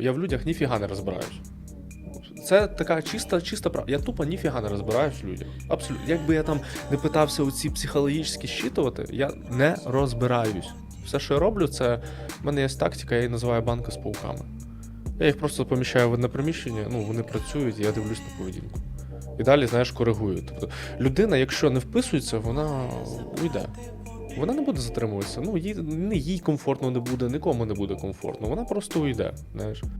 Я в людях ніфіга не розбираюсь. Це така чиста правда. Я тупо ніфіга не розбираюсь в людях. Абсолютно. Якби я там не питався оці психологічні щитувати, я не розбираюсь. Все, що я роблю, це в мене є тактика, я її називаю банка з пауками. Я їх просто поміщаю в одне приміщення, вони працюють, і я дивлюсь на поведінку. І далі, знаєш, коригую. Тобто людина, якщо не вписується, вона уйде. Вона не буде затримуватися. Їй комфортно не буде, нікому не буде комфортно. Вона просто уйде, знаєш.